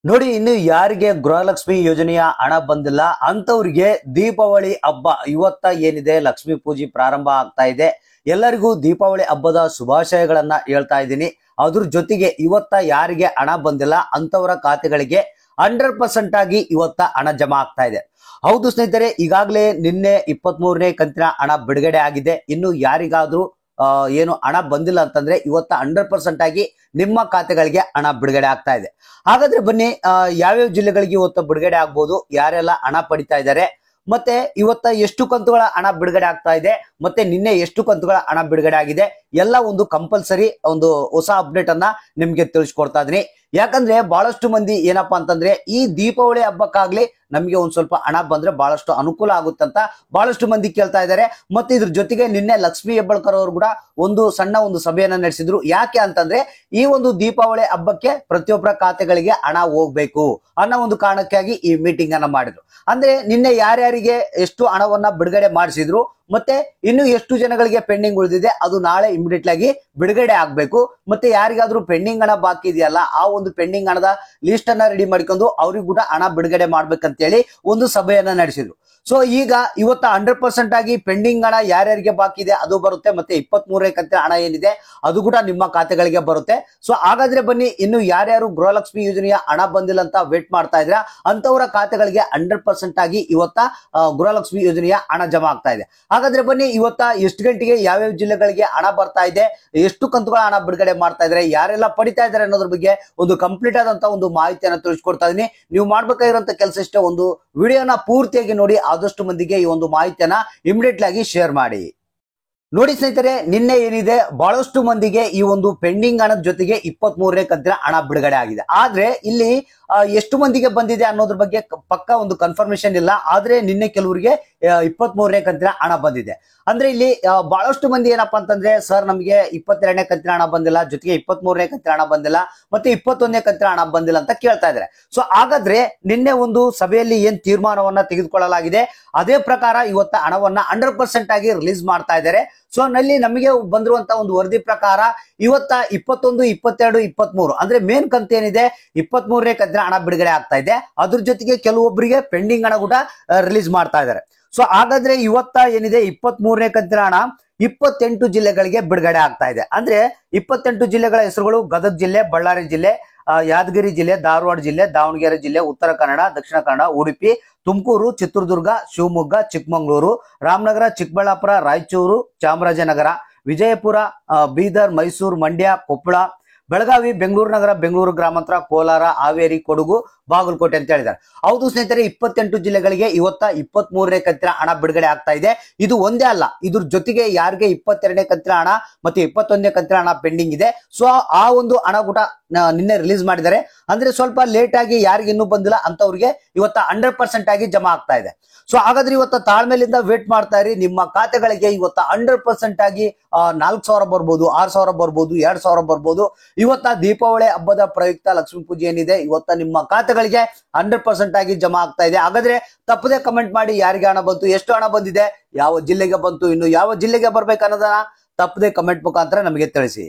ನೋಡಿ, ಇನ್ನು ಯಾರಿಗೆ ಗೃಹಲಕ್ಷ್ಮಿ ಯೋಜನೆಯ ಹಣ ಬಂದಿಲ್ಲ ಅಂತವ್ರಿಗೆ ದೀಪಾವಳಿ ಹಬ್ಬ ಇವತ್ತ ಏನಿದೆ ಲಕ್ಷ್ಮೀ ಪೂಜೆ ಪ್ರಾರಂಭ ಆಗ್ತಾ ಇದೆ. ಎಲ್ಲರಿಗೂ ದೀಪಾವಳಿ ಹಬ್ಬದ ಶುಭಾಶಯಗಳನ್ನ ಹೇಳ್ತಾ ಇದ್ದೀನಿ. ಅದ್ರ ಜೊತೆಗೆ ಇವತ್ತ ಯಾರಿಗೆ ಹಣ ಬಂದಿಲ್ಲ ಅಂತವರ ಖಾತೆಗಳಿಗೆ 100% ಆಗಿ ಇವತ್ತ ಹಣ ಜಮಾ ಆಗ್ತಾ ಇದೆ. ಹೌದು ಸ್ನೇಹಿತರೆ, ಈಗಾಗಲೇ ನಿನ್ನೆ 23ನೇ ಕಂತಿನ ಹಣ ಬಿಡುಗಡೆ ಆಗಿದೆ. ಇನ್ನು ಯಾರಿಗಾದ್ರೂ ಏನು ಹಣ ಬಂದಿಲ್ಲ ಅಂತಂದ್ರೆ ಇವತ್ತ 100% ಆಗಿ ನಿಮ್ಮ ಖಾತೆಗಳಿಗೆ ಹಣ ಬಿಡುಗಡೆ ಆಗ್ತಾ ಇದೆ. ಹಾಗಾದ್ರೆ ಬನ್ನಿ, ಯಾವ್ಯಾವ ಜಿಲ್ಲೆಗಳಿಗೆ ಇವತ್ತು ಬಿಡುಗಡೆ ಆಗ್ಬೋದು, ಯಾರೆಲ್ಲ ಹಣ ಪಡಿತಾ ಇದ್ದಾರೆ, ಮತ್ತೆ ಇವತ್ತ ಎಷ್ಟು ಕಂತುಗಳ ಹಣ ಬಿಡುಗಡೆ ಆಗ್ತಾ ಇದೆ, ಮತ್ತೆ ನಿನ್ನೆ ಎಷ್ಟು ಕಂತುಗಳ ಹಣ ಬಿಡುಗಡೆ ಆಗಿದೆ, ಎಲ್ಲ ಒಂದು ಕಂಪಲ್ಸರಿ ಒಂದು ಹೊಸ ಅಪ್ಡೇಟ್ ಅನ್ನ ನಿಮ್ಗೆ ತಿಳಿಸ್ಕೊಡ್ತಾ ಇದೀನಿ. ಯಾಕಂದ್ರೆ ಬಹಳಷ್ಟು ಮಂದಿ ಏನಪ್ಪಾ ಅಂತಂದ್ರೆ ಈ ದೀಪಾವಳಿ ಹಬ್ಬಕ್ಕಾಗ್ಲಿ ನಮ್ಗೆ ಒಂದ್ ಸ್ವಲ್ಪ ಹಣ ಬಂದ್ರೆ ಬಹಳಷ್ಟು ಅನುಕೂಲ ಆಗುತ್ತಂತ ಬಹಳಷ್ಟು ಮಂದಿ ಕೇಳ್ತಾ ಇದ್ದಾರೆ. ಮತ್ತೆ ಇದ್ರ ಜೊತೆಗೆ ನಿನ್ನೆ ಲಕ್ಷ್ಮೀ ಹೆಬ್ಬಾಳ್ಕರ್ ಅವರು ಕೂಡ ಒಂದು ಸಣ್ಣ ಸಭೆಯನ್ನ ನಡೆಸಿದ್ರು. ಯಾಕೆ ಅಂತಂದ್ರೆ ಈ ಒಂದು ದೀಪಾವಳಿ ಹಬ್ಬಕ್ಕೆ ಪ್ರತಿಯೊಬ್ಬರ ಖಾತೆಗಳಿಗೆ ಹಣ ಹೋಗ್ಬೇಕು ಅನ್ನೋ ಒಂದು ಕಾರಣಕ್ಕಾಗಿ ಈ ಮೀಟಿಂಗ್ ಅನ್ನ ಮಾಡಿದ್ರು. ಅಂದ್ರೆ ನಿನ್ನೆ ಯಾರ್ಯಾರಿಗೆ ಎಷ್ಟು ಹಣವನ್ನ ಬಿಡುಗಡೆ ಮಾಡಿಸಿದ್ರು, ಮತ್ತೆ ಇನ್ನು ಎಷ್ಟು ಜನಗಳಿಗೆ ಪೆಂಡಿಂಗ್ ಉಳಿದಿದೆ ಅದು ನಾಳೆ ಇಮಿಡಿಯೇಟ್ ಆಗಿ ಬಿಡುಗಡೆ ಆಗ್ಬೇಕು. ಮತ್ತೆ ಯಾರಿಗಾದ್ರೂ ಪೆಂಡಿಂಗ್ ಹಣ ಬಾಕಿ ಇದೆಯಲ್ಲ, ಆ ಒಂದು ಪೆಂಡಿಂಗ್ ಹಣದ ಲಿಸ್ಟ್ ಅನ್ನ ರೆಡಿ ಮಾಡ್ಕೊಂಡು ಅವ್ರಿಗೆ ಕೂಡ ಹಣ ಬಿಡುಗಡೆ ಮಾಡ್ಬೇಕಂತೇಳಿ ಒಂದು ಸಭೆಯನ್ನ ನಡೆಸಿದ್ರು. ಸೊ ಈಗ ಇವತ್ತ 100% ಆಗಿ ಪೆಂಡಿಂಗ್ ಹಣ ಯಾರ್ಯಾರಿಗೆ ಬಾಕಿ ಇದೆ ಅದು ಬರುತ್ತೆ. ಮತ್ತೆ 23ನೇ ಕಂತಿನ ಹಣ ಏನಿದೆ ಅದು ಕೂಡ ನಿಮ್ಮ ಖಾತೆಗಳಿಗೆ ಬರುತ್ತೆ. ಸೊ ಹಾಗಾದ್ರೆ ಬನ್ನಿ, ಇನ್ನು ಯಾರ್ಯಾರು ಗೃಹಲಕ್ಷ್ಮಿ ಯೋಜನೆಯ ಹಣ ಬಂದಿಲ್ಲ ಅಂತ ವೇಟ್ ಮಾಡ್ತಾ ಇದ್ರ ಅಂತವರ ಖಾತೆಗಳಿಗೆ 100% ಆಗಿ ಇವತ್ತ ಗೃಹಲಕ್ಷ್ಮಿ ಯೋಜನೆಯ ಹಣ ಜಮಾ ಆಗ್ತಾ ಇದೆ. ಹಾಗಾದ್ರೆ ಬನ್ನಿ, ಇವತ್ತ ಎಷ್ಟು ಗಂಟೆಗೆ ಯಾವ್ಯಾವ ಜಿಲ್ಲೆಗಳಿಗೆ ಹಣ ಬರ್ತಾ ಇದೆ, ಎಷ್ಟು ಕಂತುಗಳ ಹಣ ಬಿಡುಗಡೆ ಮಾಡ್ತಾ ಇದ್ದಾರೆ, ಯಾರೆಲ್ಲ ಪಡಿತಾ ಇದ್ದಾರೆ ಅನ್ನೋದ್ರ ಬಗ್ಗೆ ಒಂದು ಕಂಪ್ಲೀಟ್ ಆದಂತ ಒಂದು ಮಾಹಿತಿಯನ್ನು ತಿಳಿಸ್ಕೊಡ್ತಾ ಇದೀನಿ. ನೀವು ಮಾಡ್ಬೇಕಾಗಿರುವಂತ ಕೆಲಸ ಇಷ್ಟೇ, ಒಂದು ವಿಡಿಯೋನ ಪೂರ್ತಿಯಾಗಿ ನೋಡಿ, ಆದಷ್ಟು ಮಂದಿಗೆ ಈ ಒಂದು ಮಾಹಿತಿಯನ್ನ ಇಮಿಡಿಯೇಟ್ ಆಗಿ ಶೇರ್ ಮಾಡಿ. ನೋಡಿ ಸ್ನೇಹಿತರೆ, ನಿನ್ನೆ ಏನಿದೆ ಬಹಳಷ್ಟು ಮಂದಿಗೆ ಈ ಒಂದು ಪೆಂಡಿಂಗ್ ಹಣದ ಜೊತೆಗೆ 23ನೇ ಕಂತಿನ ಹಣ ಬಿಡುಗಡೆ ಆಗಿದೆ. ಆದ್ರೆ ಇಲ್ಲಿ ಎಷ್ಟು ಮಂದಿಗೆ ಬಂದಿದೆ ಅನ್ನೋದ್ರ ಬಗ್ಗೆ ಪಕ್ಕ ಒಂದು ಕನ್ಫರ್ಮೇಶನ್ ಇಲ್ಲ. ಆದ್ರೆ ನಿನ್ನೆ ಕೆಲವರಿಗೆ 23ನೇ ಕಂತಿನ ಹಣ ಬಂದಿದೆ. ಅಂದ್ರೆ ಇಲ್ಲಿ ಬಹಳಷ್ಟು ಮಂದಿ ಏನಪ್ಪಾ ಅಂತಂದ್ರೆ, ಸರ್ ನಮಗೆ 22ನೇ ಕಂತಿನ ಹಣ ಬಂದಿಲ್ಲ, ಜೊತೆಗೆ 23ನೇ ಕಂತಿನ ಹಣ ಬಂದಿಲ್ಲ, ಮತ್ತೆ 21ನೇ ಕಂತಿನ ಹಣ ಬಂದಿಲ್ಲ ಅಂತ ಕೇಳ್ತಾ ಇದ್ದಾರೆ. ಸೊ ಹಾಗಾದ್ರೆ ನಿನ್ನೆ ಒಂದು ಸಭೆಯಲ್ಲಿ ಏನ್ ತೀರ್ಮಾನವನ್ನ ತೆಗೆದುಕೊಳ್ಳಲಾಗಿದೆ ಅದೇ ಪ್ರಕಾರ ಇವತ್ತ ಹಣವನ್ನ 100% ಆಗಿ ರಿಲೀಸ್ ಮಾಡ್ತಾ ಇದ್ದಾರೆ. ಸೊ ನಲ್ಲಿ ನಮಗೆ ಬಂದಿರುವಂತ ಒಂದು ವರದಿ ಪ್ರಕಾರ ಇವತ್ತ 21, 22, 23 ಅಂದ್ರೆ ಮೇನ್ ಕಂತು ಏನಿದೆ 23ನೇ ಕಂತಿನ ಹಣ ಬಿಡುಗಡೆ ಆಗ್ತಾ ಇದೆ. ಅದ್ರ ಜೊತೆಗೆ ಕೆಲವೊಬ್ಬರಿಗೆ ಪೆಂಡಿಂಗ್ ಹಣ ಕೂಡ ರಿಲೀಸ್ ಮಾಡ್ತಾ ಇದ್ದಾರೆ. ಸೊ ಹಾಗಾದ್ರೆ ಇವತ್ತ ಏನಿದೆ 23ನೇ ಕಂತಿನ ಹಣ 28 ಜಿಲ್ಲೆಗಳಿಗೆ ಬಿಡುಗಡೆ ಆಗ್ತಾ ಇದೆ. ಅಂದ್ರೆ 28 ಜಿಲ್ಲೆಗಳ ಹೆಸರುಗಳು: ಗದಗ ಜಿಲ್ಲೆ, ಬಳ್ಳಾರಿ ಜಿಲ್ಲೆ, ಯಾದಗಿರಿ ಜಿಲ್ಲೆ, ಧಾರವಾಡ ಜಿಲ್ಲೆ, ದಾವಣಗೆರೆ ಜಿಲ್ಲೆ, ಉತ್ತರ ಕನ್ನಡ, ದಕ್ಷಿಣ ಕನ್ನಡ, ಉಡುಪಿ, ತುಮಕೂರು, ಚಿತ್ರದುರ್ಗ, ಶಿವಮೊಗ್ಗ, ಚಿಕ್ಕಮಗಳೂರು, ರಾಮನಗರ, ಚಿಕ್ಕಬಳ್ಳಾಪುರ, ರಾಯಚೂರು, ಚಾಮರಾಜನಗರ, ವಿಜಯಪುರ, ಬೀದರ್, ಮೈಸೂರು, ಮಂಡ್ಯ, ಕೊಪ್ಪಳ, ಬೆಳಗಾವಿ, ಬೆಂಗಳೂರು ನಗರ, ಬೆಂಗಳೂರು ಗ್ರಾಮಾಂತರ, ಕೋಲಾರ, ಹಾವೇರಿ, ಕೊಡಗು, ಬಾಗಲಕೋಟೆ ಅಂತ ಹೇಳಿದ್ದಾರೆ. ಹೌದು ಸ್ನೇಹಿತರೆ, 28 ಜಿಲ್ಲೆಗಳಿಗೆ ಇವತ್ತ 23ನೇ ಕಂತಿನ ಹಣ ಬಿಡುಗಡೆ ಆಗ್ತಾ ಇದೆ. ಇದು ಒಂದೇ ಅಲ್ಲ, ಇದ್ರ ಜೊತೆಗೆ ಯಾರಿಗೆ 22ನೇ ಕಂತಿನ ಹಣ ಮತ್ತೆ 21ನೇ ಕಂತಿನ ಹಣ ಪೆಂಡಿಂಗ್ ಇದೆ, ಸೊ ಆ ಒಂದು ಹಣ ಕೂಡ ನಿನ್ನೆ ರಿಲೀಸ್ ಮಾಡಿದ್ದಾರೆ. ಅಂದ್ರೆ ಸ್ವಲ್ಪ ಲೇಟ್ ಆಗಿ ಯಾರಿಗೆ ಇನ್ನೂ ಬಂದಿಲ್ಲ ಅಂತವ್ರಿಗೆ ಇವತ್ತ 100% ಆಗಿ ಜಮಾ ಆಗ್ತಾ ಇದೆ. ಸೊ ಹಾಗಾದ್ರೆ ಇವತ್ತ ತಾಳ್ಮೆಲಿಂದ ವೇಟ್ ಮಾಡ್ತಾ ಇರಿ. ನಿಮ್ಮ ಖಾತೆಗಳಿಗೆ ಇವತ್ತ 100% ಆಗಿ 4,000 ಬರ್ಬೋದು, 6,000 ಬರ್ಬೋದು, 2,000 ಬರ್ಬೋದು. ಇವತ್ತ ದೀಪಾವಳಿ ಹಬ್ಬದ ಪ್ರಯುಕ್ತ ಲಕ್ಷ್ಮೀ ಪೂಜೆ ಏನಿದೆ ಇವತ್ತ ನಿಮ್ಮ ಖಾತೆಗಳಿಗೆ 100% ಆಗಿ ಜಮಾ ಆಗ್ತಾ ಇದೆ. ಹಾಗಾದ್ರೆ ತಪ್ಪದೆ ಕಮೆಂಟ್ ಮಾಡಿ, ಯಾರಿಗೆ ಹಣ ಬಂತು, ಎಷ್ಟು ಹಣ ಬಂದಿದೆ, ಯಾವ ಜಿಲ್ಲೆಗೆ ಬಂತು, ಇನ್ನು ಯಾವ ಜಿಲ್ಲೆಗೆ ಬರ್ಬೇಕು ಅನ್ನೋದನ್ನ ತಪ್ಪದೆ ಕಮೆಂಟ್ ಮುಖಾಂತರ ನಮಗೆ ತಿಳಿಸಿ.